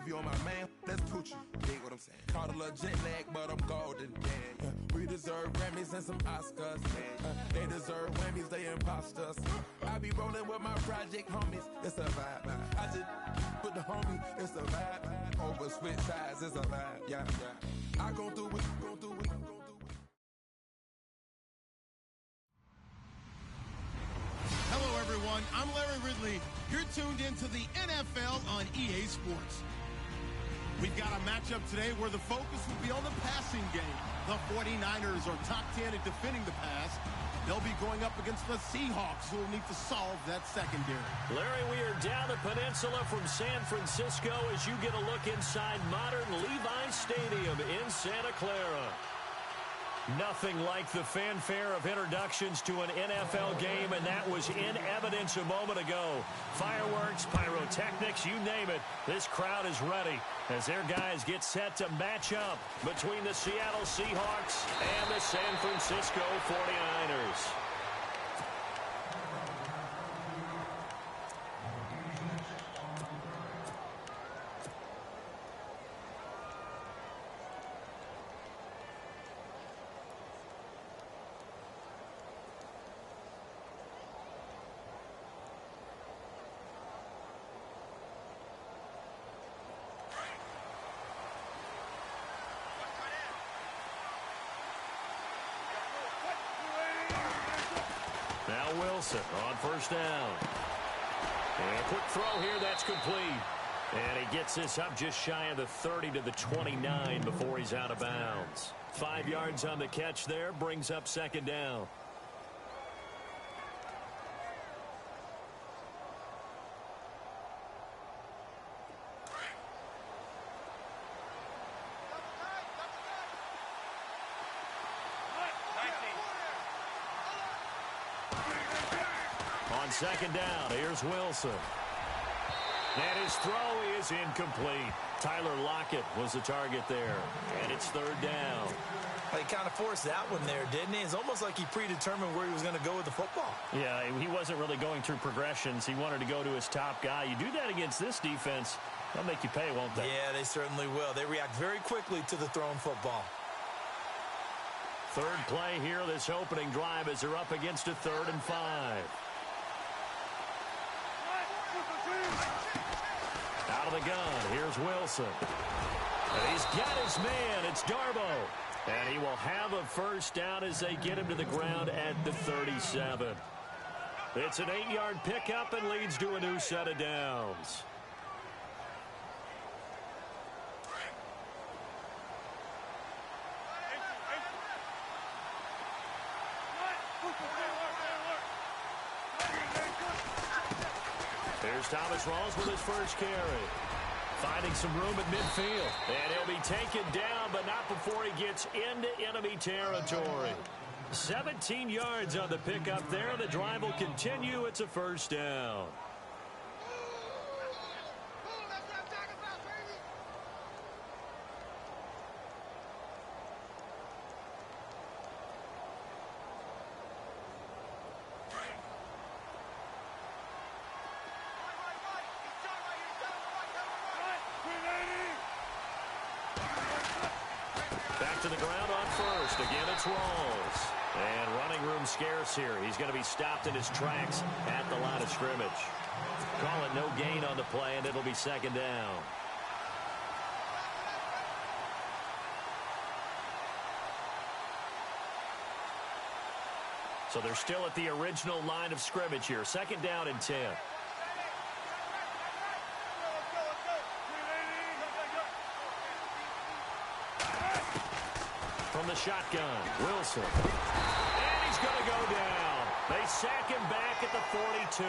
you on my man, that's Poochie. Dig what I'm saying? Caught a little jet lag, but I'm golden. Yeah. We deserve Grammys and some Oscars. They deserve Grammys, they imposters. I be rolling with my project homies. It's a vibe. I just put the homie. It's a vibe. Over switch sides, it's a vibe. Yeah. I go through it, go through it, go through it. Hello, everyone. I'm Larry Ridley. You're tuned into the NFL on EA Sports. We've got a matchup today where the focus will be on the passing game. The 49ers are top 10 at defending the pass. They'll be going up against the Seahawks, who will need to solve that secondary. Larry, we are down the peninsula from San Francisco as you get a look inside modern Levi's Stadium in Santa Clara. Nothing like the fanfare of introductions to an NFL game, and that was in evidence a moment ago. Fireworks, pyrotechnics, you name it. This crowd is ready as their guys get set to match up between the Seattle Seahawks and the San Francisco 49ers. Now Wilson on first down. And a quick throw here, that's complete. And he gets this up just shy of the 30 to the 29 before he's out of bounds. 5 yards on the catch there, brings up second down. On second down, here's Wilson. And his throw is incomplete. Tyler Lockett was the target there. And it's third down. He kind of forced that one there, didn't he? It's almost like he predetermined where he was going to go with the football. Yeah, he wasn't really going through progressions. He wanted to go to his top guy. You do that against this defense, they'll make you pay, won't they? Yeah, they certainly will. They react very quickly to the thrown football. Third play here, this opening drive, as they're up against a 3rd and 5. Out of the gun, here's Wilson. And he's got his man, it's Darbo. And he will have a first down as they get him to the ground at the 37. It's an 8-yard pickup and leads to a new set of downs. Here's Thomas Rawls with his first carry. Finding some room at midfield. And he'll be taken down, but not before he gets into enemy territory. 17 yards on the pickup there. The drive will continue. It's a first down. Back to the ground on first. Again, it's Rawls. And running room scarce here. He's going to be stopped in his tracks at the line of scrimmage. Call it no gain on the play, and it'll be second down. So they're still at the original line of scrimmage here. Second down and 10. From the shotgun, Wilson. And he's going to go down. They sack him back at the 42.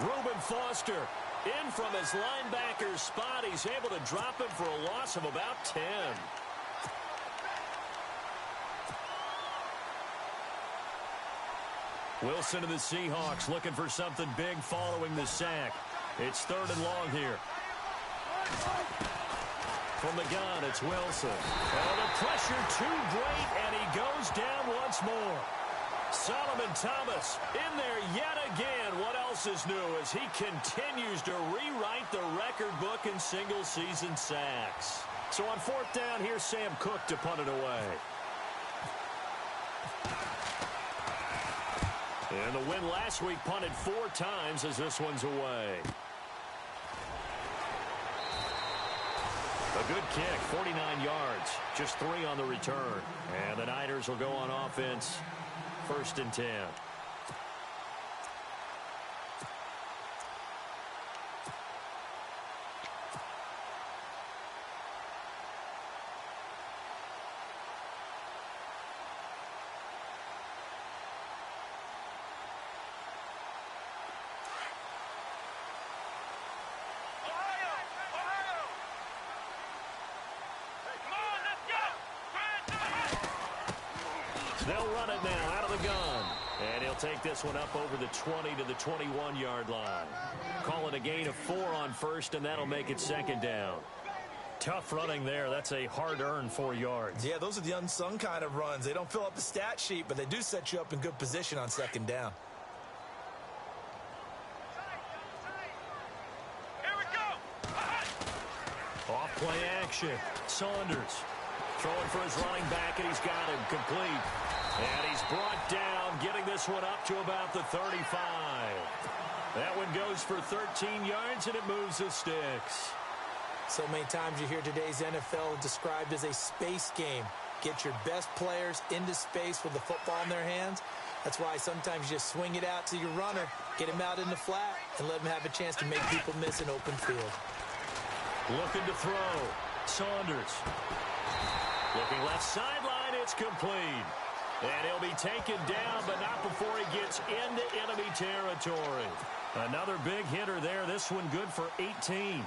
Reuben Foster in from his linebacker spot. He's able to drop him for a loss of about 10. Wilson and the Seahawks looking for something big following the sack. It's 3rd and long here. From the gun, it's Wilson. Oh, the pressure too great, and he goes down once more. Solomon Thomas in there yet again. What else is new as he continues to rewrite the record book in single-season sacks. So on fourth down, here's Sam Cook to punt it away. And the win last week punted 4 times as this one's away. A good kick, 49 yards, just 3 on the return. And the Niners will go on offense, 1st and 10. They'll run it now out of the gun. And he'll take this one up over the 20 to the 21-yard line. Call it a gain of 4 on first, and that'll make it 2nd down. Tough running there. That's a hard-earned 4 yards. Yeah, those are the unsung kind of runs. They don't fill up the stat sheet, but they do set you up in good position on 2nd down. Here we go. Off play action. Saunders throwing for his running back, and he's got him complete. And he's brought down, getting this one up to about the 35. That one goes for 13 yards, and it moves the sticks. So many times you hear today's NFL described as a space game. Get your best players into space with the football in their hands. That's why sometimes you just swing it out to your runner, get him out in the flat, and let him have a chance to make people miss an open field. Looking to throw. Saunders. Looking left sideline, it's complete. And he'll be taken down, but not before he gets into enemy territory. Another big hitter there. This one good for 18.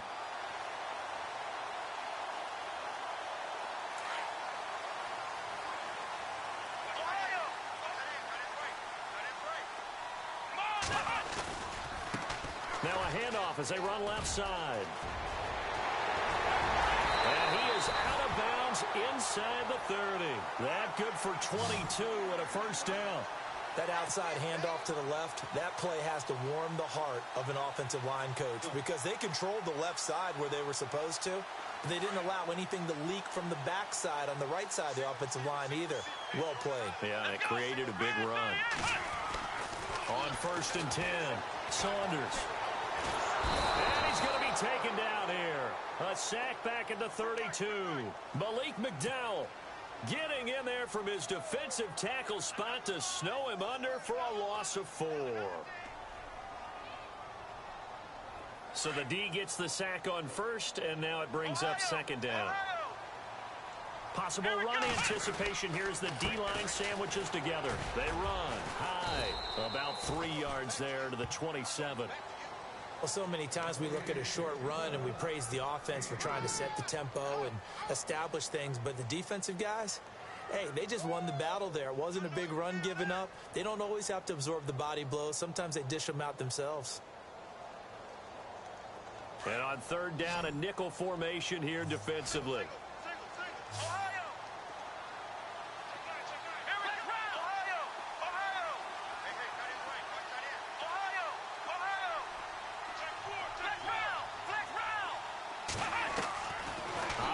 Now a handoff as they run left side. And he is out of bounds inside the 30. That good for 22 and a 1st down. That outside handoff to the left, that play has to warm the heart of an offensive line coach because they controlled the left side where they were supposed to. But they didn't allow anything to leak from the backside on the right side of the offensive line either. Well played. Yeah, it created a big run. On 1st and 10, Saunders. And he's going to be taken down here. A sack back at the 32. Malik McDowell getting in there from his defensive tackle spot to snow him under for a loss of 4. So the D gets the sack on 1st, and now it brings up 2nd down. Possible run anticipation here as the D-line sandwiches together. They run high, about 3 yards there to the 27. Well, so many times we look at a short run and we praise the offense for trying to set the tempo and establish things, but the defensive guys, hey, they just won the battle there. It wasn't a big run given up. They don't always have to absorb the body blows. Sometimes they dish them out themselves. And on 3rd down, a nickel formation here defensively.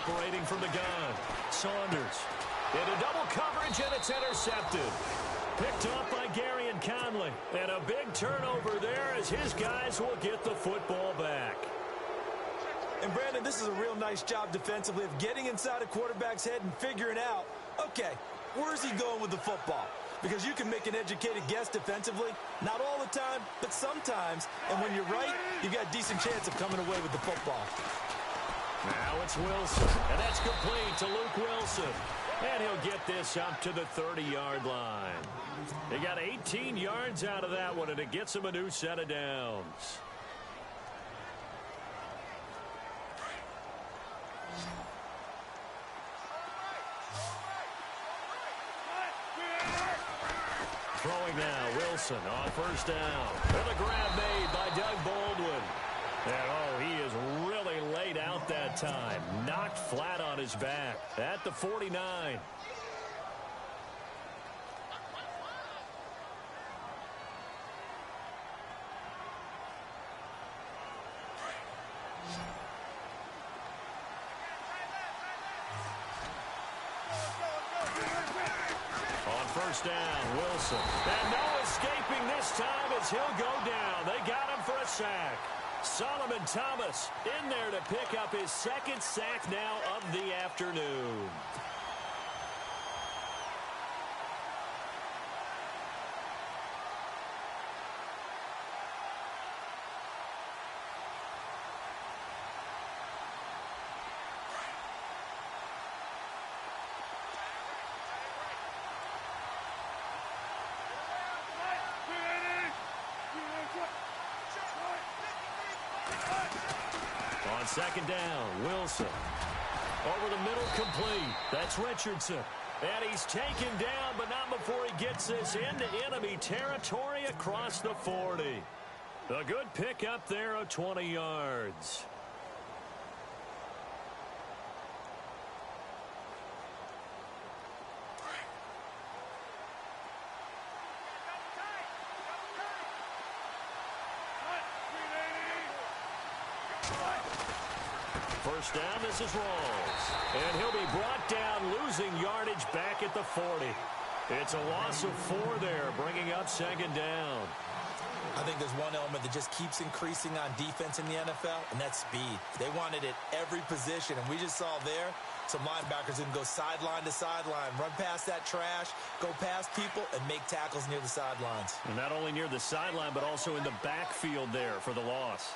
Operating from the gun, Saunders into double coverage, and it's intercepted. Picked off by Gary and Conley. And a big turnover there as his guys will get the football back. And, Brandon, this is a real nice job defensively of getting inside a quarterback's head and figuring out, okay, where's he going with the football? Because you can make an educated guess defensively. Not all the time, but sometimes. And when you're right, you've got a decent chance of coming away with the football. Now it's Wilson, and that's complete to Luke Wilson. And he'll get this up to the 30-yard line. They got 18 yards out of that one, and it gets him a new set of downs. Throwing now, Wilson on 1st down. And a grab made by Doug Baldwin. And, he is really laid out that time. Knocked flat on his back at the 49. first down. Wilson. And no escaping this time as he'll go down. They got him for a sack. Solomon Thomas in there to pick up his second sack now of the afternoon. On second down, Wilson. Over the middle, complete. That's Richardson. And he's taken down, but not before he gets this into enemy territory across the 40. A good pick up there of 20 yards. First down, this is Rawls. And he'll be brought down, losing yardage back at the 40. It's a loss of 4 there, bringing up second down. I think there's one element that just keeps increasing on defense in the NFL, and that's speed. They want it at every position, and we just saw there some linebackers that can go sideline to sideline, run past that trash, go past people, and make tackles near the sidelines. And not only near the sideline, but also in the backfield there for the loss.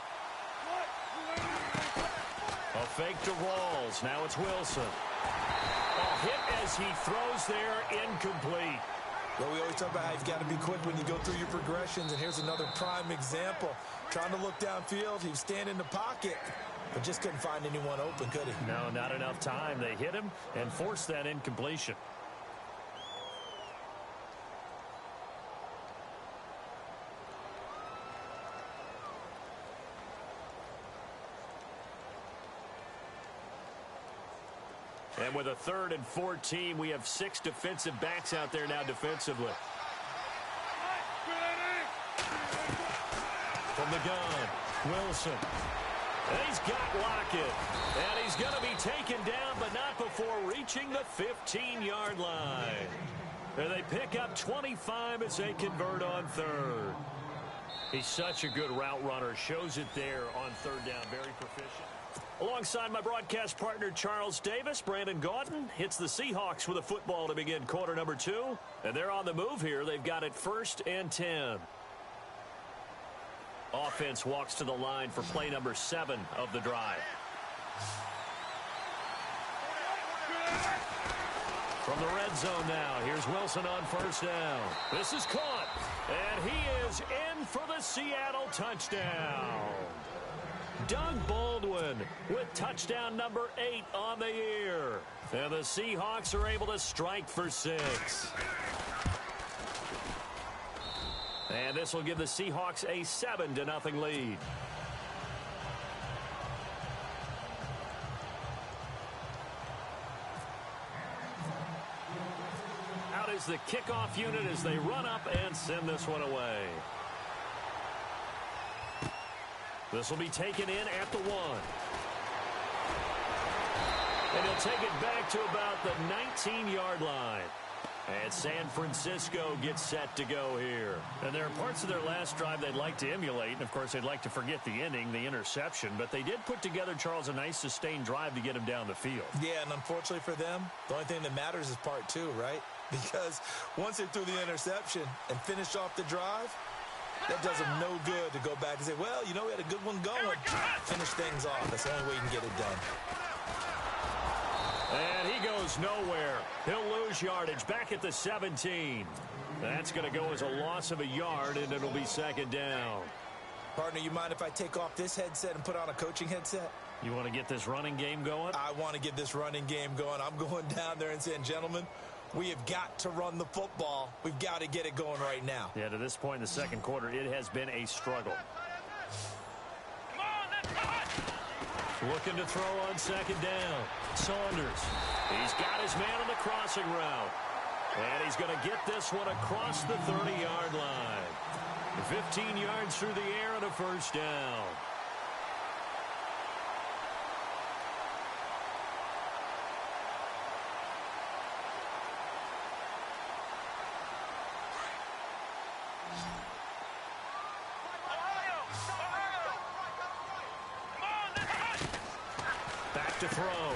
A fake to Rawls. Now it's Wilson. A hit as he throws there, incomplete. Well, we always talk about how you've got to be quick when you go through your progressions, and here's another prime example. Trying to look downfield, he was standing in the pocket, but just couldn't find anyone open, could he? No, not enough time. They hit him and forced that incompletion. And with a 3rd and 14, we have 6 defensive backs out there now defensively. From the gun, Wilson. And he's got Lockett. And he's going to be taken down, but not before reaching the 15-yard line. And they pick up 25 as they convert on 3rd. He's such a good route runner. Shows it there on 3rd down. Very proficient. Alongside my broadcast partner, Charles Davis, Brandon Gaudin hits the Seahawks with a football to begin quarter number 2. And they're on the move here. They've got it 1st and 10. Offense walks to the line for play number 7 of the drive. From the red zone now, here's Wilson on 1st down. This is caught, and he is in for the Seattle touchdown. Doug Baldwin with touchdown number 8 on the year. And the Seahawks are able to strike for 6. And this will give the Seahawks a 7-0 lead. Out is the kickoff unit as they run up and send this one away. This will be taken in at the 1. And he'll take it back to about the 19-yard line. And San Francisco gets set to go here. And there are parts of their last drive they'd like to emulate. And, of course, they'd like to forget the ending, the interception. But they did put together, Charles, a nice sustained drive to get him down the field. Yeah, and unfortunately for them, the only thing that matters is part 2, right? Because once they threw the interception and finished off the drive, that does them no good to go back and say, well, you know, we had a good one going. Finish things off. That's the only way you can get it done. And he goes nowhere. He'll lose yardage back at the 17. That's going to go as a loss of a yard, and it'll be 2nd down. Partner, you mind if I take off this headset and put on a coaching headset? You want to get this running game going? I want to get this running game going. I'm going down there and saying, gentlemen, we have got to run the football. We've got to get it going right now. Yeah, to this point in the second quarter, it has been a struggle. Looking to throw on 2nd down. Saunders. He's got his man on the crossing route. And he's going to get this one across the 30-yard line. 15 yards through the air and a 1st down. to throw.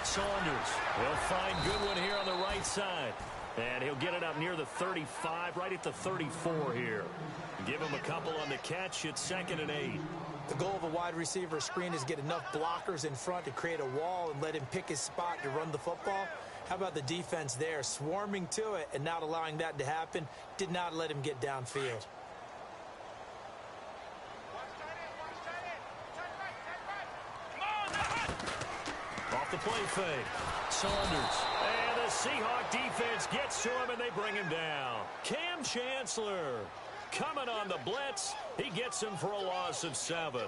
Saunders will find Goodwin here on the right side. And he'll get it up near the 35, right at the 34 here. Give him a couple on the catch. It's 2nd and 8. The goal of a wide receiver screen is get enough blockers in front to create a wall and let him pick his spot to run the football. How about the defense there, swarming to it and not allowing that to happen? Did not let him get downfield. Off the play fake. Saunders. And the Seahawk defense gets to him, and they bring him down. Cam Chancellor coming on the blitz. He gets him for a loss of 7.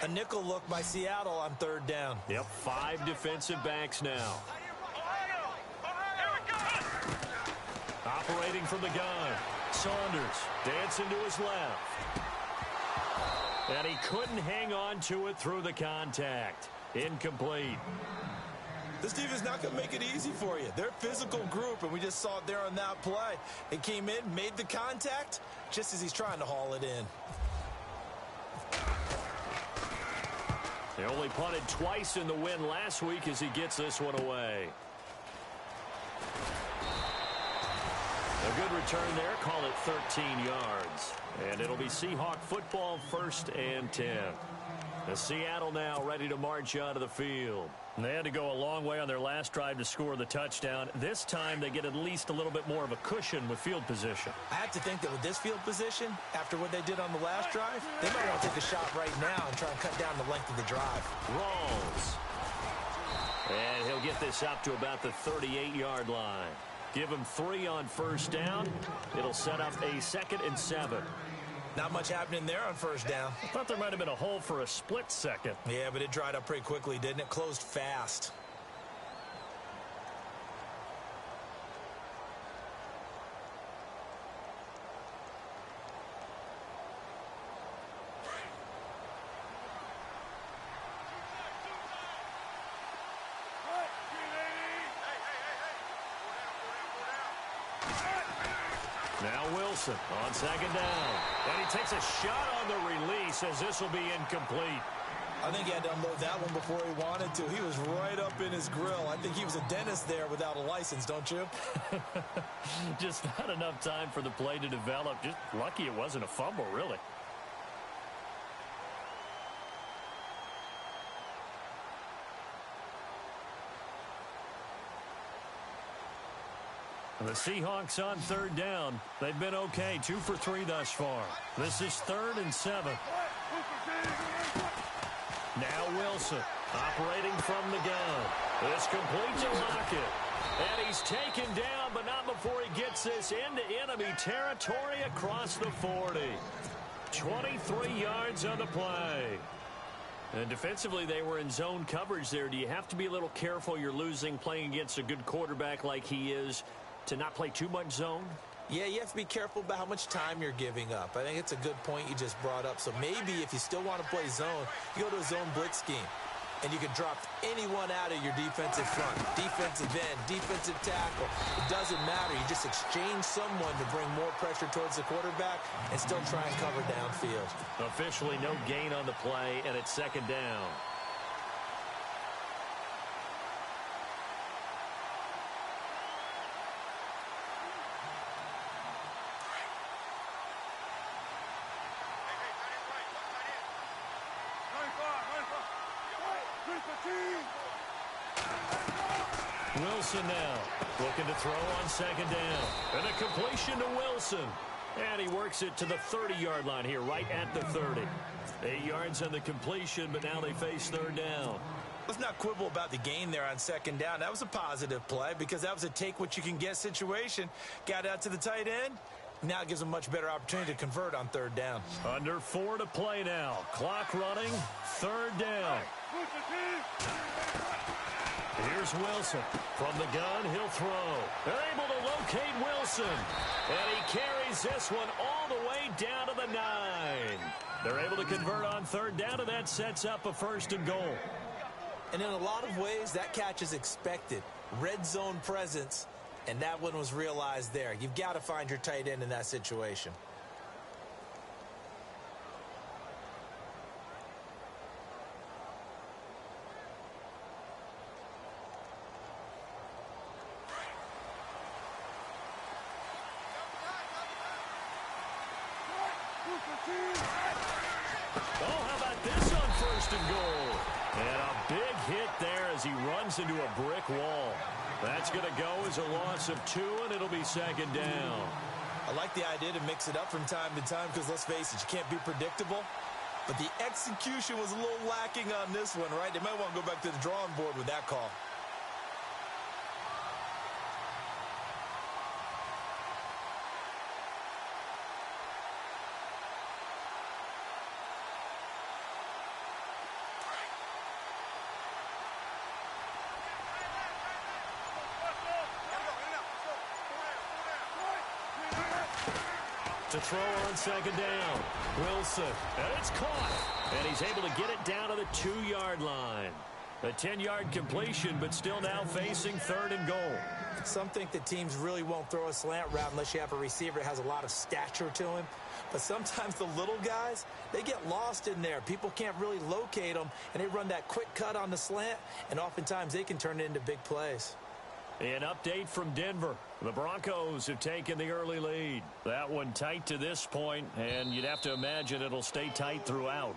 A nickel look by Seattle on 3rd down. Yep, 5 defensive backs now. Operating from the gun. Saunders dancing to his left. And he couldn't hang on to it through the contact. Incomplete. This defense is not going to make it easy for you. They're a physical group, and we just saw it there on that play. They came in, made the contact, just as he's trying to haul it in. They only punted twice in the win last week as he gets this one away. A good return there. Call it 13 yards. And it'll be Seahawk football, 1st and 10. The Seattle now ready to march out of the field. And they had to go a long way on their last drive to score the touchdown. This time they get at least a little bit more of a cushion with field position. I have to think that with this field position, after what they did on the last drive, they might want to take a shot right now and try and cut down the length of the drive. Rawls. And he'll get this up to about the 38-yard line. Give him 3 on 1st down. It'll set up a 2nd and 7. Not much happening there on 1st down. I thought there might have been a hole for a split second. Yeah, but it dried up pretty quickly, didn't it? Closed fast. Now Wilson on 2nd down. And he takes a shot on the release as this will be incomplete. I think he had to unload that one before he wanted to. He was right up in his grill. I think he was a dentist there without a license, don't you? Just not enough time for the play to develop. Just lucky it wasn't a fumble, really. The Seahawks on 3rd down. They've been okay, 2 for 3 thus far. This is 3rd and 7. Now Wilson operating from the gun. This complete to Lockett. And he's taken down, but not before he gets this into enemy territory across the 40. 23 yards on the play. And defensively, they were in zone coverage there. Do you have to be a little careful? You're losing, playing against a good quarterback like he is, to not play too much zone? Yeah, you have to be careful about how much time you're giving up. I think it's a good point you just brought up. So maybe if you still want to play zone, you go to a zone blitz scheme. And you can drop anyone out of your defensive front. Defensive end, defensive tackle. It doesn't matter. You just exchange someone to bring more pressure towards the quarterback and still try and cover downfield. Officially no gain on the play, and it's 2nd down. Wilson now looking to throw on 2nd down. And a completion to Wilson. And he works it to the 30-yard line here, right at the 30. 8 yards on the completion, but now they face 3rd down. Let's not quibble about the gain there on 2nd down. That was a positive play because that was a take-what-you-can-get situation. Got out to the tight end. Now it gives them a much better opportunity to convert on 3rd down. Under 4 to play now. Clock running. 3rd down. Here's Wilson. From the gun, he'll throw. They're able to locate Wilson. And he carries this one all the way down to the 9. They're able to convert on 3rd down, and that sets up a 1st and goal. And in a lot of ways, that catch is expected. Red zone presence, and that one was realized there. You've got to find your tight end in that situation. Oh, how about this on 1st and goal? And a big hit there as he runs into a brick wall. That's going to go as a loss of 2, and it'll be 2nd down. I like the idea to mix it up from time to time because, let's face it, you can't be predictable. But the execution was a little lacking on this one, right? They might want to go back to the drawing board with that call. To throw on 2nd down. Wilson. And it's caught. And he's able to get it down to the 2-yard line. A 10-yard completion, but still now facing 3rd and goal. Some think that teams really won't throw a slant route unless you have a receiver that has a lot of stature to him. But sometimes the little guys, they get lost in there. People can't really locate them, and they run that quick cut on the slant, and oftentimes they can turn it into big plays. An update from Denver. The Broncos have taken the early lead. That one tight to this point, and you'd have to imagine it'll stay tight throughout.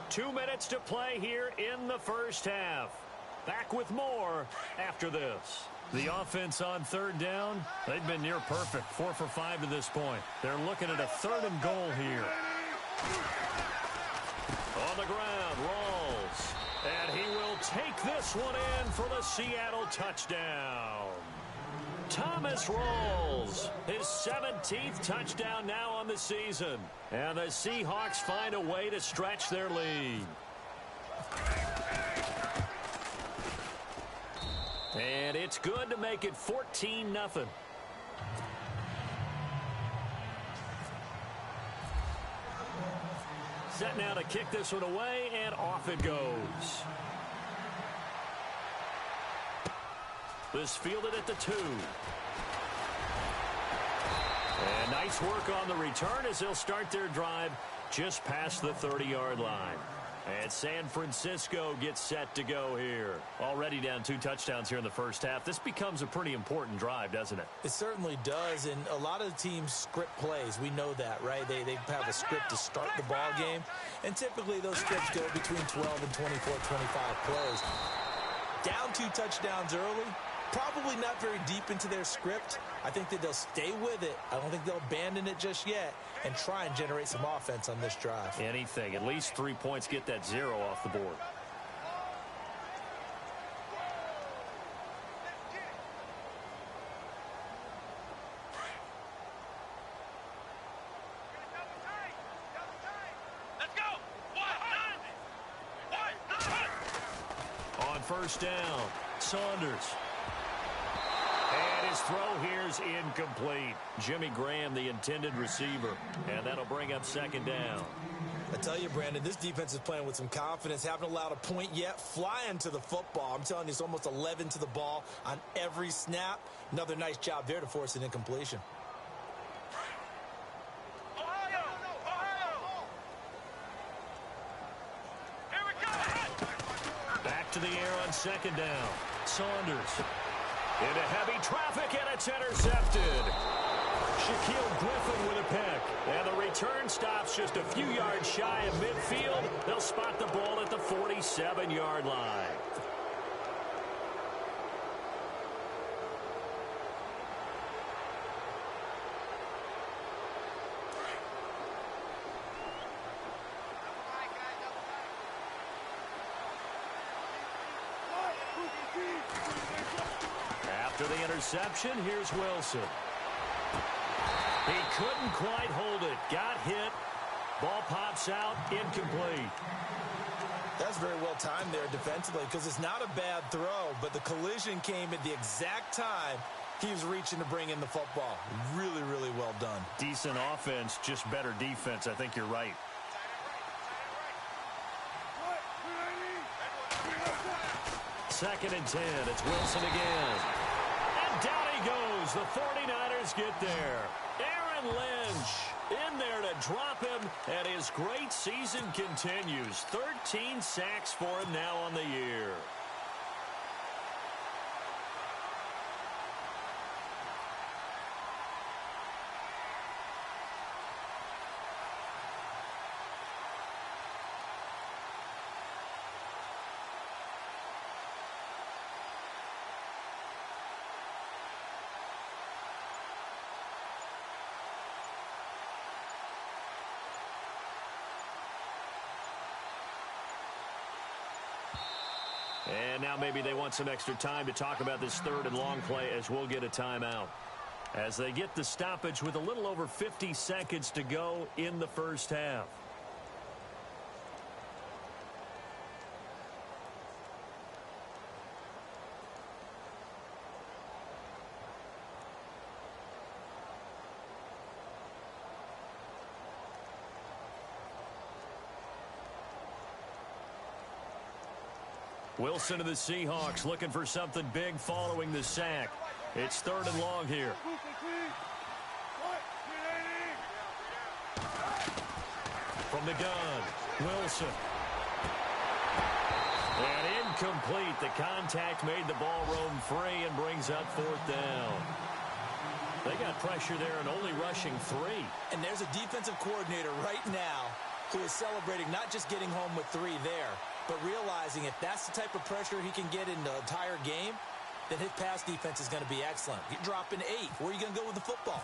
Two minutes to play here in the first half. Back with more after this. The offense on 3rd down, they've been near perfect. 4 for 5 to this point. They're looking at a 3rd and goal here. On the ground, Rawls. And he will take this one in for the Seattle touchdown. Thomas Rawls, his 17th touchdown now on the season. And the Seahawks find a way to stretch their lead. And it's good to make it 14-0. Set now to kick this one away, and off it goes. This fielded at the 2. And nice work on the return as they'll start their drive just past the 30-yard line. And San Francisco gets set to go here. Already down 2 touchdowns here in the first half. This becomes a pretty important drive, doesn't it? It certainly does, and a lot of the teams script plays. We know that, right? They have a script to start the ball game, and typically those scripts go between 12 and 24, 25 plays. Down 2 touchdowns early, probably not very deep into their script. I think that they'll stay with it. I don't think they'll abandon it just yet and try and generate some offense on this drive. Anything. At least 3 points, get that 0 off the board. Let's go. On 1st down, Saunders. And his throw here is incomplete. Jimmy Graham, the intended receiver. And that'll bring up 2nd down. I tell you, Brandon, this defense is playing with some confidence. Haven't allowed a point yet. Flying to the football. I'm telling you, it's almost 11 to the ball on every snap. Another nice job there to force an incompletion. Ohio! Here we go! Back to the air on 2nd down. Saunders. Into heavy traffic, and it's intercepted. Shaquille Griffin with a pick. And the return stops just a few yards shy of midfield. They'll spot the ball at the 47-yard line. After the interception, here's Wilson. He couldn't quite hold it. Got hit. Ball pops out. Incomplete. That's very well timed there defensively because it's not a bad throw, but the collision came at the exact time he was reaching to bring in the football. Really, really well done. Decent offense, just better defense. I think you're right. Second and 10. It's Wilson again. And down he goes. The 49ers get there. Aaron Lynch in there to drop him, and his great season continues. 13 sacks for him now on the year. And now maybe they want some extra time to talk about this third and long play as we'll get a timeout. As they get the stoppage with a little over 50 seconds to go in the first half. Wilson of the Seahawks looking for something big following the sack. It's third and long here. From the gun, Wilson. And incomplete. The contact made the ball roam free and brings up fourth down. They got pressure there and only rushing 3. And there's a defensive coordinator right now who is celebrating not just getting home with 3 there, but realizing if that's the type of pressure he can get in the entire game, then his pass defense is going to be excellent. You're dropping 8. Where are you going to go with the football?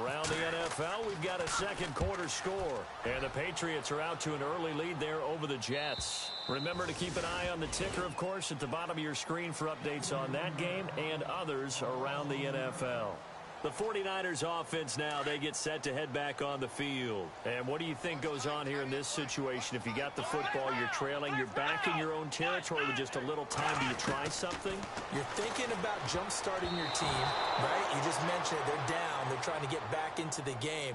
Around the NFL, we've got a second quarter score. And the Patriots are out to an early lead there over the Jets. Remember to keep an eye on the ticker, of course, at the bottom of your screen for updates on that game and others around the NFL. The 49ers offense now, they get set to head back on the field. And what do you think goes on here in this situation? If you got the football, you're trailing, you're back in your own territory with just a little time. Do you try something? You're thinking about jump-starting your team, right? You just mentioned they're down. They're trying to get back into the game.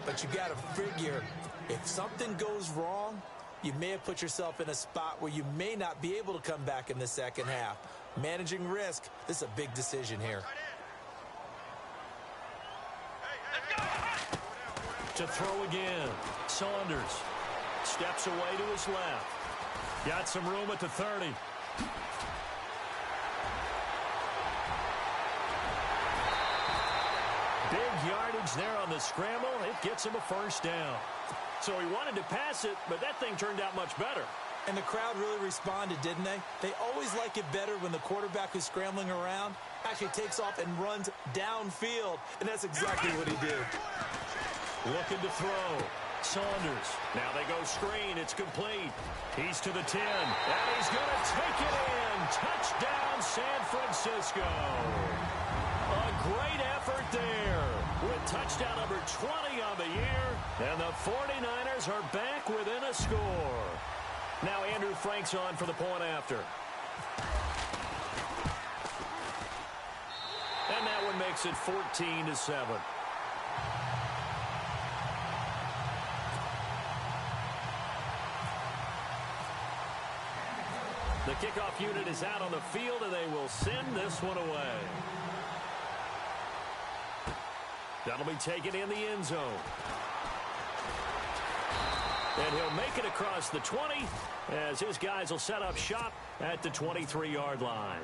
But you got to figure, if something goes wrong, you may have put yourself in a spot where you may not be able to come back in the second half. Managing risk, this is a big decision here. To throw again. Saunders steps away to his left. Got some room at the 30. Big yardage there on the scramble. It gets him a first down. So he wanted to pass it, but that thing turned out much better. And the crowd really responded, didn't they? They always like it better when the quarterback who's scrambling around actually takes off and runs downfield. And that's exactly what he did. Looking to throw. Saunders. Now they go screen. It's complete. He's to the 10. And he's going to take it in. Touchdown, San Francisco. A great effort there with touchdown number 20 on the year. And the 49ers are back within a score. Now Andrew Frank's on for the point after. And that one makes it 14-7. The kickoff unit is out on the field, and they will send this one away. That'll be taken in the end zone. And he'll make it across the 20 as his guys will set up shop at the 23-yard line.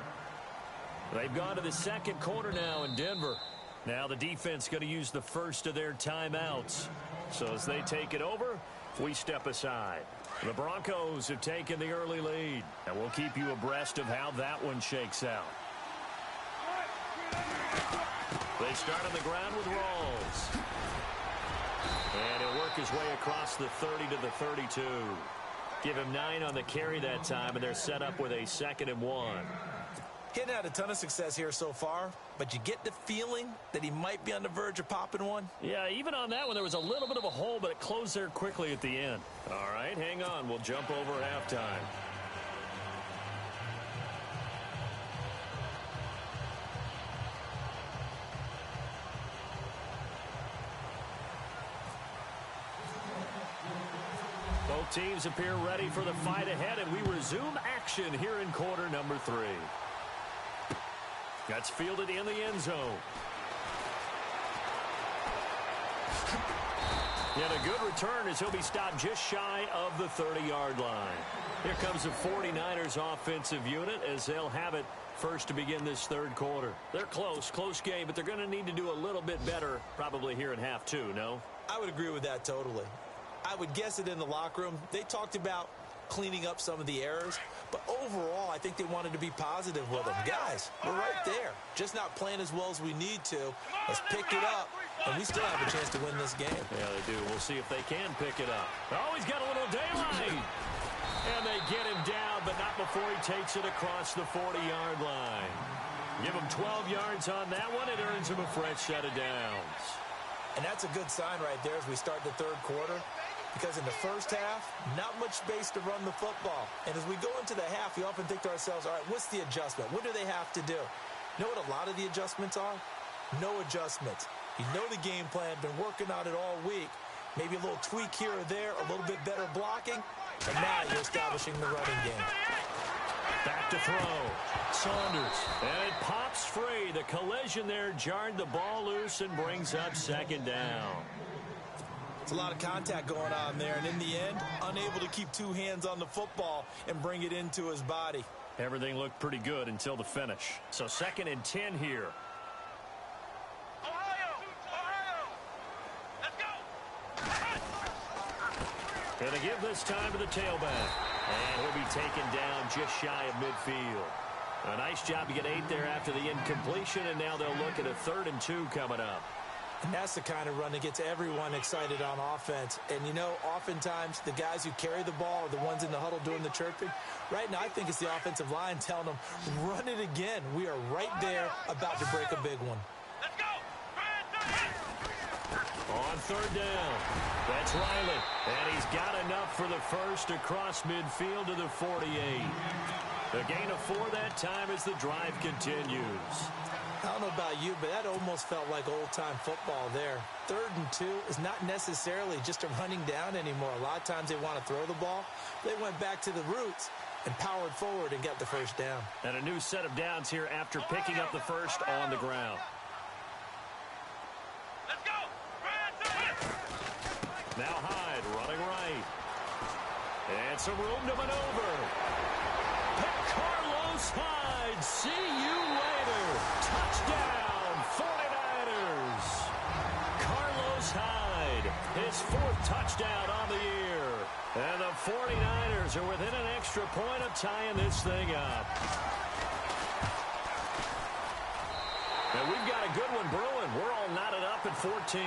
They've gone to the second quarter now in Denver. Now the defense going to use the first of their timeouts. So as they take it over, we step aside. The Broncos have taken the early lead, and we'll keep you abreast of how that one shakes out. They start on the ground with Rawls. And he'll work his way across the 30 to the 32. Give him 9 on the carry that time, and they're set up with a 2nd and 1. Getting out a ton of success here so far, but you get the feeling that he might be on the verge of popping one. Yeah, even on that one, there was a little bit of a hole, but it closed there quickly at the end. All right, hang on. We'll jump over halftime. Both teams appear ready for the fight ahead, and we resume action here in quarter number 3. That's fielded in the end zone. And a good return as he'll be stopped just shy of the 30-yard line. Here comes the 49ers offensive unit as they'll have it first to begin this third quarter. They're close game, but they're going to need to do a little bit better probably here in half 2, no? I would agree with that totally. I would guess it in the locker room. They talked about cleaning up some of the errors, but overall, I think they wanted to be positive with them. Guys, we're right there. Just not playing as well as we need to. Let's pick it up, and we still have a chance to win this game. Yeah, they do. We'll see if they can pick it up. Oh, he's got a little daylight. And they get him down, but not before before he takes it across the 40-yard line. Give him 12 yards on that one. It earns him a fresh set of downs. And that's a good sign right there as we start the third quarter, because in the first half, not much space to run the football. And as we go into the half, we often think to ourselves, all right, what's the adjustment? What do they have to do? You know what a lot of the adjustments are? No adjustments. You know the game plan, been working on it all week. Maybe a little tweak here or there, a little bit better blocking, and now you're establishing the running game. Back to throw. Saunders. And it pops free. The collision there jarred the ball loose and brings up second down. It's a lot of contact going on there, and in the end, unable to keep two hands on the football and bring it into his body. Everything looked pretty good until the finish. So 2nd and 10 here. Going to give this time to the tailback. And he'll be taken down just shy of midfield. A nice job to get 8 there after the incompletion, and now they'll look at a 3rd and 2 coming up. And that's the kind of run that gets everyone excited on offense. And, you know, oftentimes the guys who carry the ball are the ones in the huddle doing the chirping. Right now, I think it's the offensive line telling them, run it again. We are right there about to break a big one. Let's go! On 3rd down, that's Riley. And he's got enough for the first across midfield to the 48. A gain of 4 that time as the drive continues. I don't know about you, but that almost felt like old-time football there. 3rd and 2 is not necessarily just a running down anymore. A lot of times they want to throw the ball. They went back to the roots and powered forward and got the first down. And a new set of downs here after picking up the first on the ground. Let's go! Now Hyde running right. And some room to maneuver. Carlos Hyde, see you later. Touchdown, 49ers. Carlos Hyde, his 4th touchdown on the year. And the 49ers are within an extra point of tying this thing up. And we've got a good one brewing. We're all knotted up at 14.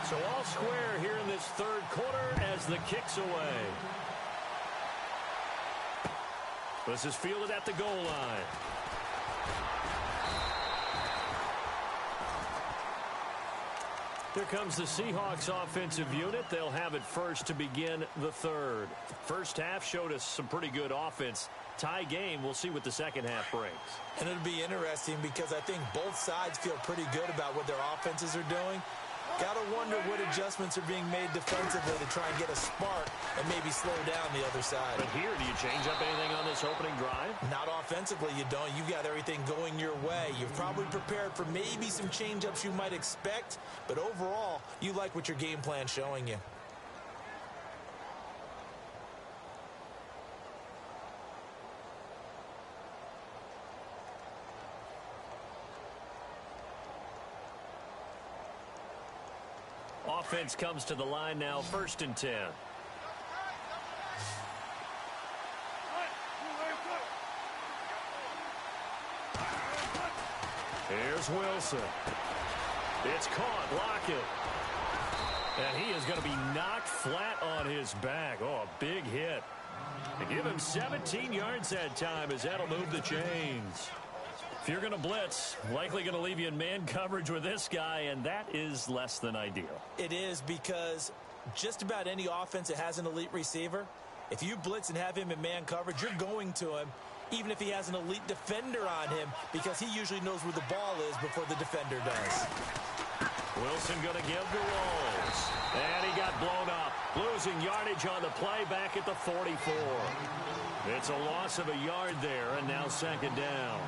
So all square here in this 3rd quarter as the kick's away. This is fielded at the goal line. Here comes the Seahawks offensive unit. They'll have it first to begin the 3rd. First half showed us some pretty good offense. Tie game. We'll see what the second half brings. And it'll be interesting because I think both sides feel pretty good about what their offenses are doing. Got to wonder what adjustments are being made defensively to try and get a spark and maybe slow down the other side. But here, do you change up anything on this opening drive? Not offensively, you don't. You've got everything going your way. You've probably prepared for maybe some change-ups you might expect, but overall, you like what your game plan's showing you. Offense comes to the line now, 1st and 10. Here's Wilson. It's caught. Lockett. And he is going to be knocked flat on his back. Oh, a big hit. They give him 17 yards that time as that'll move the chains. If you're going to blitz, likely going to leave you in man coverage with this guy, and that is less than ideal. It is, because just about any offense that has an elite receiver, if you blitz and have him in man coverage, you're going to him, even if he has an elite defender on him, because he usually knows where the ball is before the defender does. Wilson going to give to Rolls. And he got blown up, losing yardage on the play back at the 44. It's a loss of a yard there, and now 2nd down.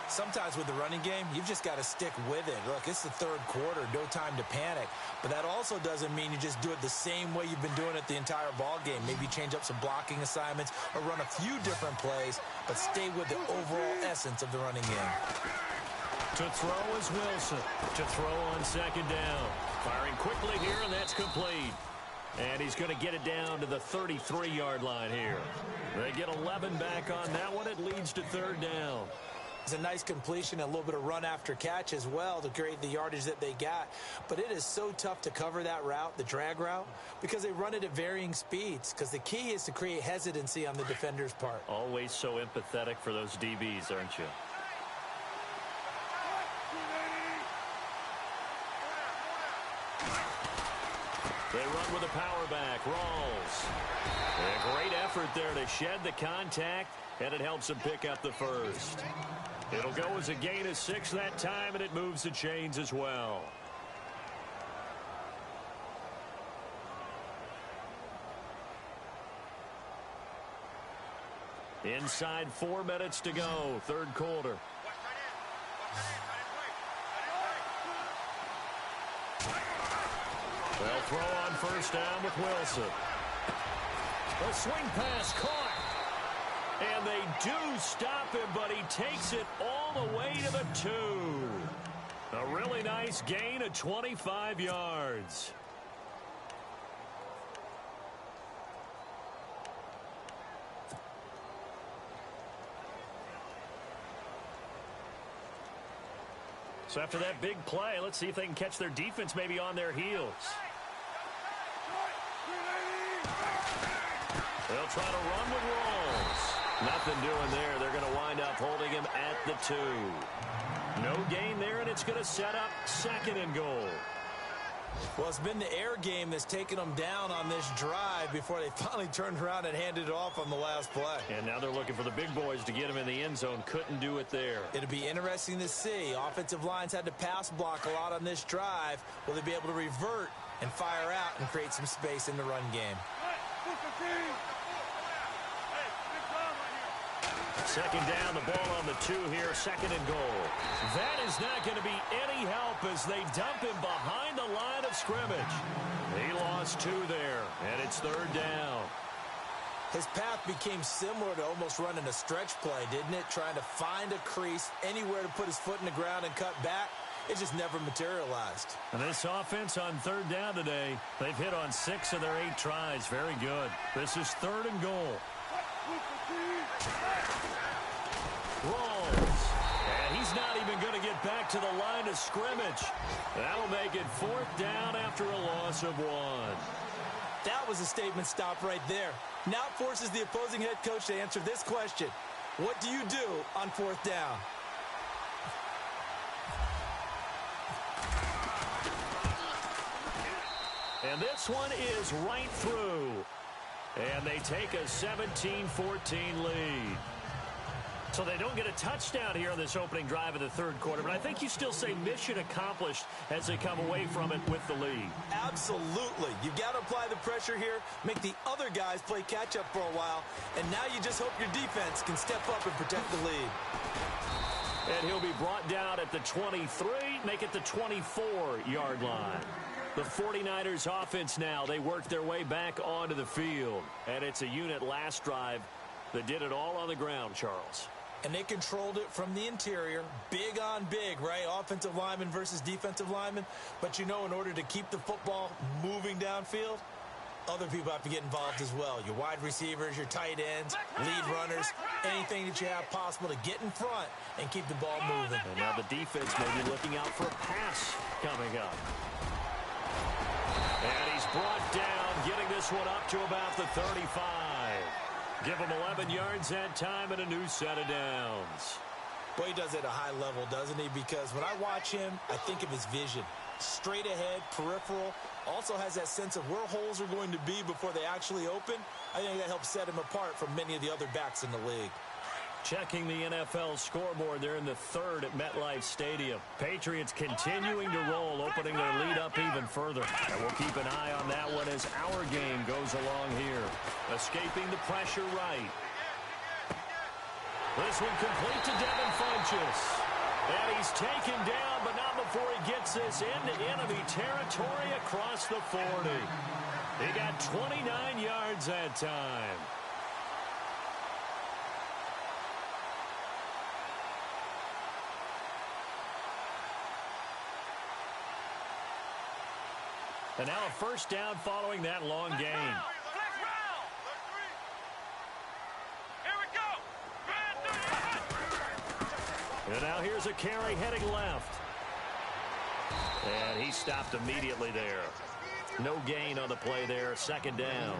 Sometimes with the running game, you've just got to stick with it. Look, it's the 3rd quarter, no time to panic. But that also doesn't mean you just do it the same way you've been doing it the entire ball game. Maybe change up some blocking assignments or run a few different plays, but stay with the overall essence of the running game. To throw is Wilson. To throw on 2nd down. Firing quickly here, and that's complete. And he's going to get it down to the 33-yard line here. They get 11 back on that one. It leads to 3rd down. It's a nice completion, a little bit of run after catch as well to create the yardage that they got. But it is so tough to cover that route, the drag route, because they run it at varying speeds. Because the key is to create hesitancy on the defender's part. Always so empathetic for those DBs, aren't you? They run with a power back. Rawls. A great effort there to shed the contact, and it helps them pick up the first. It'll go as a gain of 6 that time, and it moves the chains as well. Inside 4 minutes to go, third quarter. They'll throw on first down with Wilson. A swing pass caught. And they do stop him, but he takes it all the way to the 2. A really nice gain of 25 yards. So after that big play, let's see if they can catch their defense maybe on their heels. They'll try to run with Rawls. Nothing doing there. They're going to wind up holding him at the 2. No gain there, and it's going to set up 2nd and goal. Well, it's been the air game that's taken them down on this drive before they finally turned around and handed it off on the last play. And now they're looking for the big boys to get him in the end zone. Couldn't do it there. It'll be interesting to see. Offensive lines had to pass block a lot on this drive. Will they be able to revert and fire out and create some space in the run game? Second down, the ball on the 2 here, 2nd and goal. That is not going to be any help as they dump him behind the line of scrimmage. He lost 2 there, and it's 3rd down. His path became similar to almost running a stretch play, didn't it? Trying to find a crease, anywhere to put his foot in the ground and cut back. It just never materialized. And this offense on 3rd down today, they've hit on 6 of their 8 tries. Very good. This is 3rd and goal. Rawls. And he's not even going to get back to the line of scrimmage. That'll make it 4th down after a loss of 1. That was a statement stop right there. Now it forces the opposing head coach to answer this question. What do you do on 4th down? And this one is right through. And they take a 17-14 lead. So they don't get a touchdown here on this opening drive of the 3rd quarter, but I think you still say mission accomplished as they come away from it with the lead. Absolutely. You've got to apply the pressure here, make the other guys play catch-up for a while, and now you just hope your defense can step up and protect the lead. And he'll be brought down at the 23, make it the 24-yard line. The 49ers offense now, they work their way back onto the field. And it's a unit last drive that did it all on the ground, Charles. And they controlled it from the interior, big on big, right? Offensive lineman versus defensive lineman. But you know, in order to keep the football moving downfield, other people have to get involved as well. Your wide receivers, your tight ends, lead runners, anything that you have possible to get in front and keep the ball moving. And now the defense may be looking out for a pass coming up. And he's brought down, getting this one up to about the 35. Give him 11 yards that time and a new set of downs. Boy, he does it at a high level, doesn't he? Because when I watch him, I think of his vision. Straight ahead, peripheral. Also has that sense of where holes are going to be before they actually open. I think that helps set him apart from many of the other backs in the league. Checking the NFL scoreboard, they're in the 3rd at MetLife Stadium. Patriots continuing to roll, opening their lead up even further. And we'll keep an eye on that one as our game goes along here. Escaping the pressure right. This one complete to Devin Funchess. And he's taken down, but not before he gets this into enemy territory across the 40. He got 29 yards that time. And now a first down following that long gain. Here we go. And now here's a carry heading left. And he stopped immediately there. No gain on the play there, second down.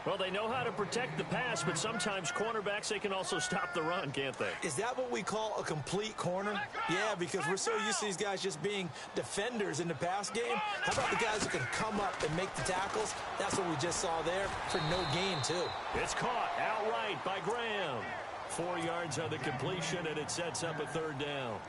Well, they know how to protect the pass, but sometimes cornerbacks, they can also stop the run, can't they? Is that what we call a complete corner? Yeah, because we're so used to these guys just being defenders in the pass game. How about the guys who can come up and make the tackles? That's what we just saw there for no gain, too. It's caught outright by Graham. 4 yards on the completion, and it sets up a third down.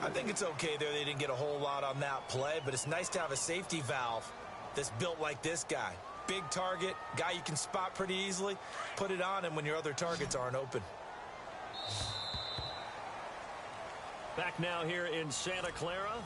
I think it's okay there they didn't get a whole lot on that play, but it's nice to have a safety valve that's built like this guy. Big target, guy you can spot pretty easily. Put it on him when your other targets aren't open. Back now here in Santa Clara.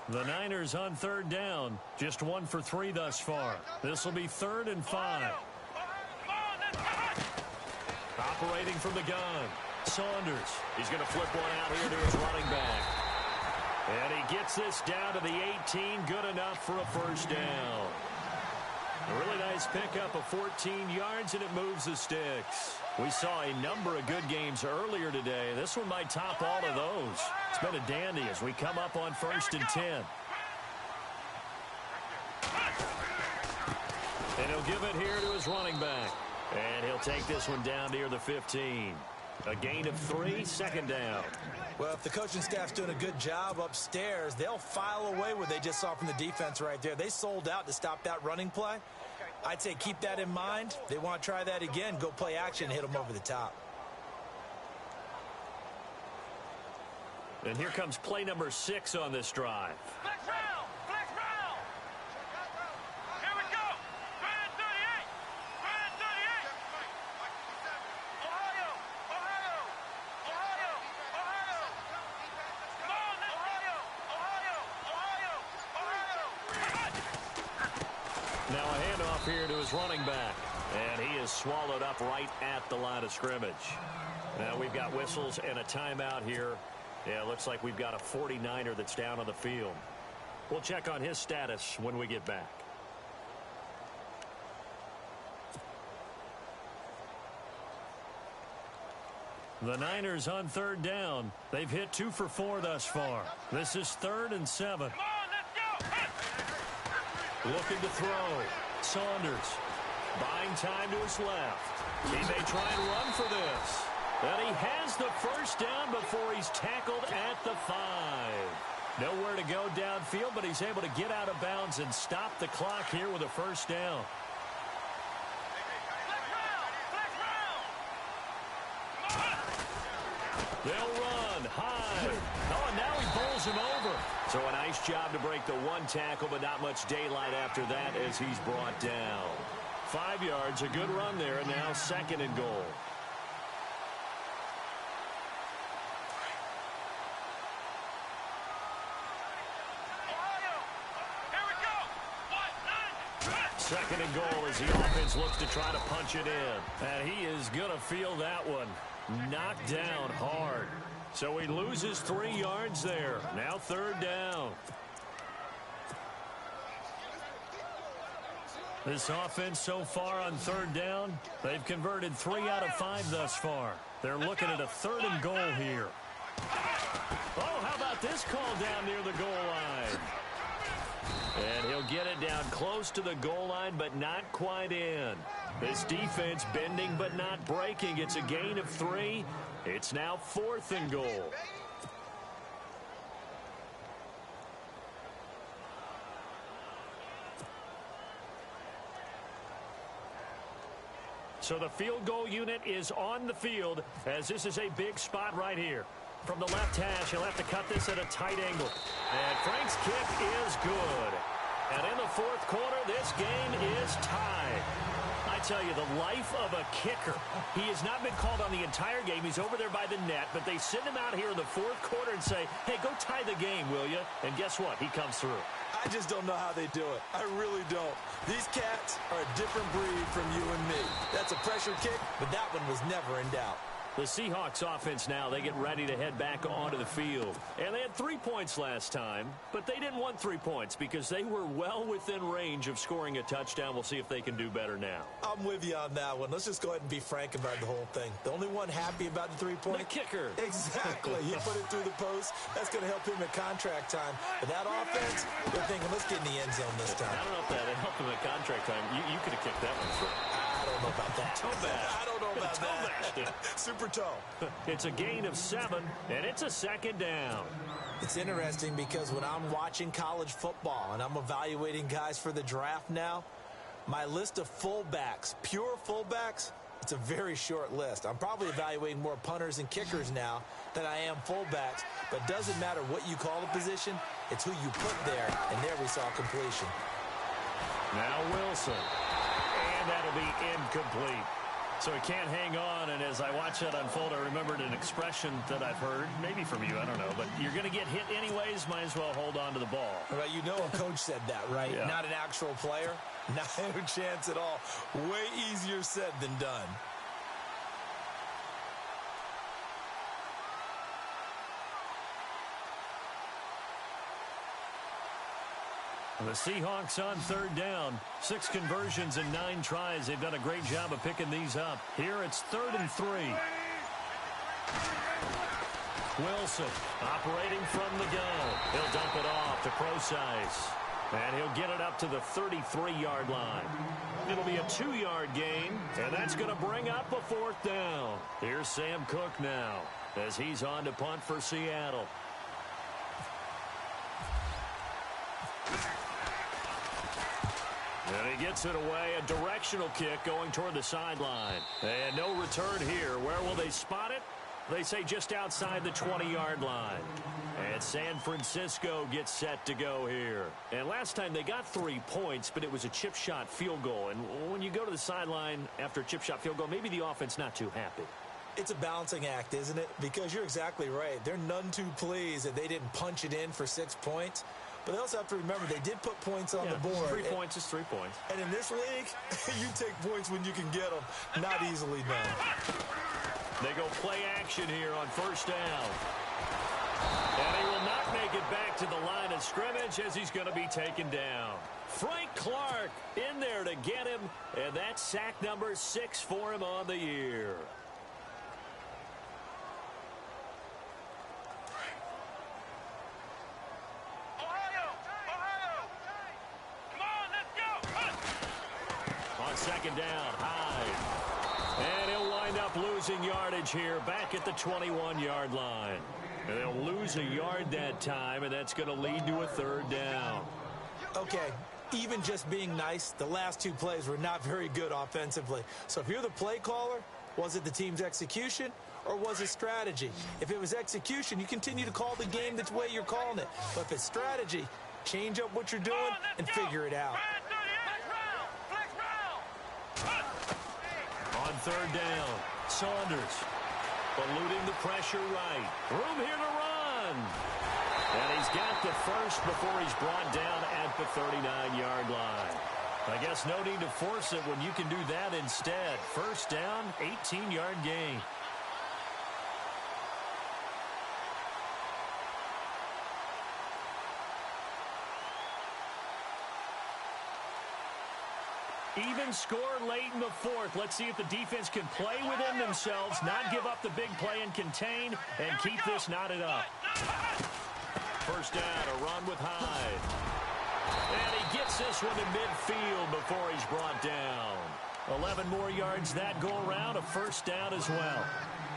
The Niners on third down. Just 1 for 3 thus far. This will be 3rd and 5. Operating from the gun. Saunders. He's going to flip one out here to his running back. And he gets this down to the 18. Good enough for a first down. A really nice pickup of 14 yards, and it moves the sticks. We saw a number of good games earlier today. This one might top all of those. It's been a dandy as we come up on 1st and 10. And he'll give it here to his running back. And he'll take this one down near the 15. A gain of 3, second down. Well, if the coaching staff's doing a good job upstairs, they'll file away what they just saw from the defense right there. They sold out to stop that running play. I'd say keep that in mind. They want to try that again. Go play action, hit them over the top. And here comes play number 6 on this drive. Flex round! Flex round! Here we go! Grand 38! Grand 38! Ohio! Ohio! Ohio! Ohio! Come on, Ohio! Ohio! Ohio! Ohio! Now a handoff here to his running back. And he is swallowed up right at the line of scrimmage. Now we've got whistles and a timeout here. Yeah, it looks like we've got a 49er that's down on the field. We'll check on his status when we get back. The Niners on third down. They've hit 2 for 4 thus far. This is 3rd and 7. Come on, let's go! Looking to throw. Saunders buying time to his left. He may try and run for this. And he has the first down before he's tackled at the 5. Nowhere to go downfield, but he's able to get out of bounds and stop the clock here with a first down. They'll run high. Oh, and now he bowls him over. So a nice job to break the 1 tackle, but not much daylight after that as he's brought down. 5 yards, a good run there, and now 2nd and goal. Second and goal as the offense looks to try to punch it in. And he is going to feel that one knocked down hard. So he loses 3 yards there. Now 3rd down. This offense so far on 3rd down, they've converted 3 out of 5 thus far. They're looking at a 3rd and goal here. Oh, how about this call down near the goal line? And he'll get it down close to the goal line, but not quite in. This defense bending but not breaking. It's a gain of 3. It's now 4th and goal. So the field goal unit is on the field as this is a big spot right here. From the left hash, he'll have to cut this at a tight angle. And Frank's kick is good. And in the 4th quarter, this game is tied. I tell you, the life of a kicker. He has not been called on the entire game. He's over there by the net, but they send him out here in the 4th quarter and say, hey, go tie the game, will you? And guess what? He comes through. I just don't know how they do it. I really don't. These cats are a different breed from you and me. That's a pressure kick, but that one was never in doubt. The Seahawks offense now, they get ready to head back onto the field. And they had 3 points last time, but they didn't want 3 points because they were well within range of scoring a touchdown. We'll see if they can do better now. I'm with you on that one. Let's just go ahead and be frank about the whole thing. The only one happy about the 3-point? The kicker. Exactly. He put it through the post. That's going to help him at contract time. But that offense, they're thinking, let's get in the end zone this time. I don't know if that helped him at contract time. You could have kicked that one through. I don't know about that. Toe bash. I don't know about that. Bashed. Super toe. It's a gain of 7, and it's a second down. It's interesting because when I'm watching college football and I'm evaluating guys for the draft now, my list of fullbacks, pure fullbacks, it's a very short list. I'm probably evaluating more punters and kickers now than I am fullbacks, but it doesn't matter what you call the position, it's who you put there, and there we saw completion. Now Wilson, and that'll be incomplete. So he can't hang on, and as I watch that unfold, I remembered an expression that I've heard, maybe from you, I don't know, but you're going to get hit anyways, might as well hold on to the ball. Right, you know a coach said that, right? Yeah. Not an actual player. Not a chance at all. Way easier said than done. The Seahawks on 3rd down. 6 conversions and 9 tries. They've done a great job of picking these up. Here it's 3rd and 3. Wilson operating from the gun. He'll dump it off to Procise. And he'll get it up to the 33-yard line. It'll be a 2-yard gain, and that's going to bring up a 4th down. Here's Sam Cook now as he's on to punt for Seattle. And he gets it away, a directional kick going toward the sideline. And no return here. Where will they spot it? They say just outside the 20-yard line. And San Francisco gets set to go here. And last time they got 3 points, but it was a chip shot field goal. And when you go to the sideline after a chip shot field goal, maybe the offense not too happy. It's a balancing act, isn't it? Because you're exactly right. They're none too pleased that they didn't punch it in for 6 points. But they also have to remember they did put points on the board. 3 points is 3 points. And in this league, you take points when you can get them. Not easily done. They go play action here on 1st down. And he will not make it back to the line of scrimmage as he's going to be taken down. Frank Clark in there to get him, and that's sack number 6 for him on the year. On 2nd down, Hyde. And he'll wind up losing yardage here back at the 21-yard line. And they'll lose a yard that time, and that's going to lead to a 3rd down. Okay, even just being nice, the last 2 plays were not very good offensively. So if you're the play caller, was it the team's execution or was it strategy? If it was execution, you continue to call the game the way you're calling it. But if it's strategy, change up what you're doing and figure it out. On 3rd down, Saunders eluding the pressure right. Room here to run. And he's got the first before he's brought down at the 39-yard line. I guess no need to force it when you can do that instead. 1st down, 18-yard gain. Even score late in the 4th. Let's see if the defense can play within themselves, not give up the big play and contain, and keep this knotted up. 1st down, a run with Hyde. And he gets this one to midfield before he's brought down. 11 more yards that go around, a 1st down as well.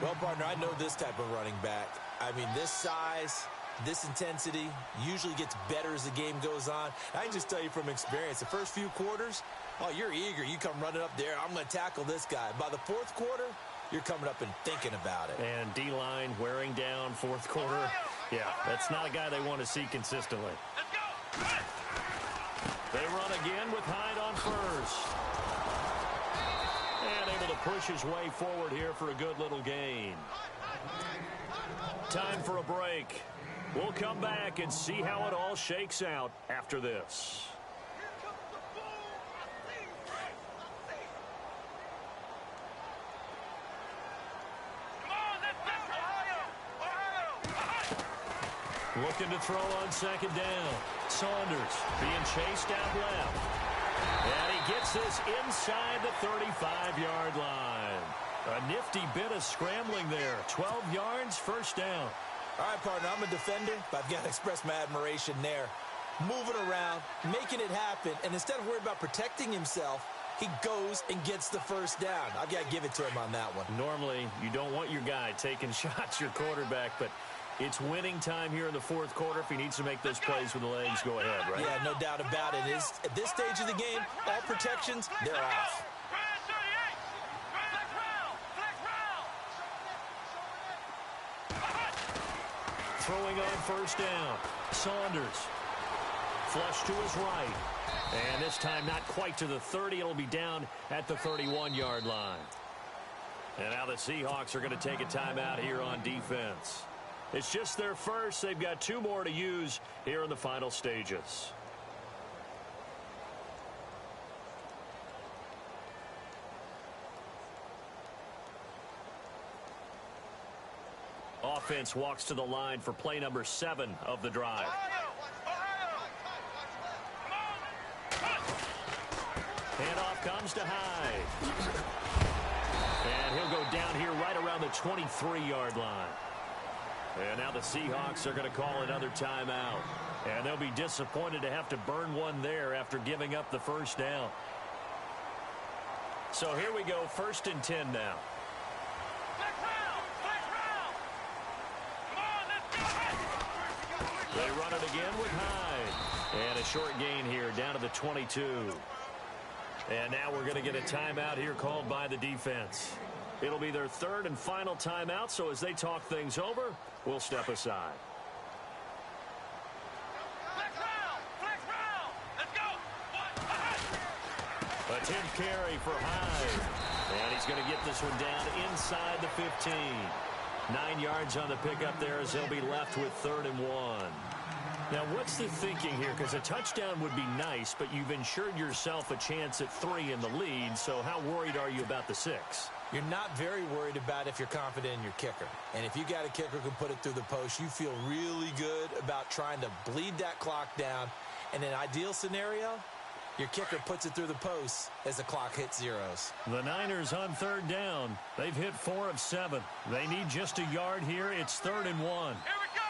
Well, partner, I know this type of running back. I mean, this size, this intensity usually gets better as the game goes on. I can just tell you from experience, the first few quarters, oh, you're eager. You come running up there. I'm going to tackle this guy. By the 4th quarter, you're coming up and thinking about it. And D-line wearing down 4th quarter. Yeah, that's not a guy they want to see consistently. They run again with Hyde on 1st. And able to push his way forward here for a good little gain. Time for a break. We'll come back and see how it all shakes out after this. Come Looking to throw on second down. Saunders being chased out left. And he gets this inside the 35-yard line. A nifty bit of scrambling there. 12 yards, first down. All right, partner, I'm a defender, but I've got to express my admiration there. Moving around, making it happen, and instead of worrying about protecting himself, he goes and gets the first down. I've got to give it to him on that one. Normally, you don't want your guy taking shots, your quarterback, but it's winning time here in the fourth quarter. If he needs to make those plays with the legs, go ahead, right? Yeah, no doubt about it. At this stage of the game, all protections, they're off. Throwing on first down. Saunders. Flush to his right. And this time not quite to the 30. It'll be down at the 31-yard line. And now the Seahawks are going to take a timeout here on defense. It's just their first. They've got 2 more to use here in the final stages. Offense walks to the line for play number 7 of the drive. Handoff comes to Hyde. And he'll go down here right around the 23-yard line. And now the Seahawks are going to call another timeout. And they'll be disappointed to have to burn one there after giving up the first down. So here we go, 1st and 10 now. They run it again with Hyde. And a short gain here down to the 22. And now we're going to get a timeout here called by the defense. It'll be their 3rd and final timeout, so as they talk things over, we'll step aside. Let's go. A 10th carry for Hyde. And he's going to get this one down inside the 15. 9 yards on the pickup there as they'll be left with 3rd and 1. Now, what's the thinking here? Because a touchdown would be nice, but you've ensured yourself a chance at 3 in the lead, so how worried are you about the 6? You're not very worried about if you're confident in your kicker. And if you got a kicker who can put it through the post, you feel really good about trying to bleed that clock down. In an ideal scenario, your kicker puts it through the post as the clock hits zeros. The Niners on 3rd down. They've hit 4 of 7. They need just a yard here. It's 3rd and 1. Here we go.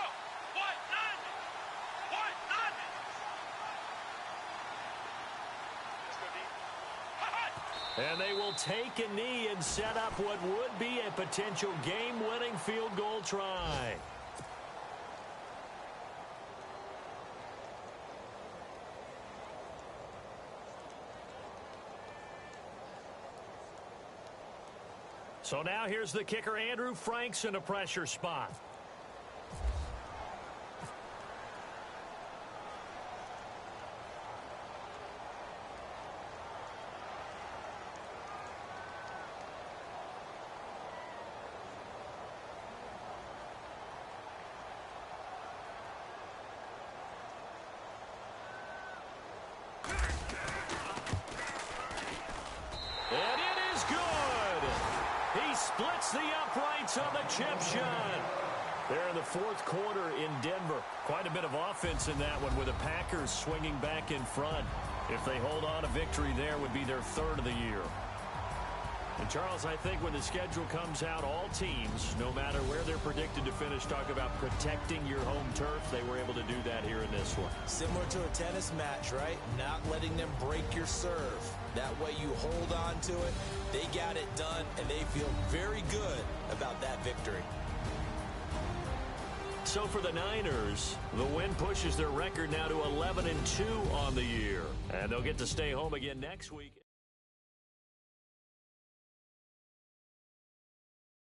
And they will take a knee and set up what would be a potential game-winning field goal try. So now here's the kicker, Andrew Franks, in a pressure spot. And it is good. He splits the uprights on the chip shot. There in the 4th quarter in Denver. Quite a bit of offense in that one with the Packers swinging back in front. If they hold on, a victory there would be their 3rd of the year. And, Charles, I think when the schedule comes out, all teams, no matter where they're predicted to finish, talk about protecting your home turf. They were able to do that here in this one. Similar to a tennis match, right? Not letting them break your serve. That way you hold on to it. They got it done, and they feel very good about that victory. So for the Niners, the win pushes their record now to 11-2 on the year. And they'll get to stay home again next week.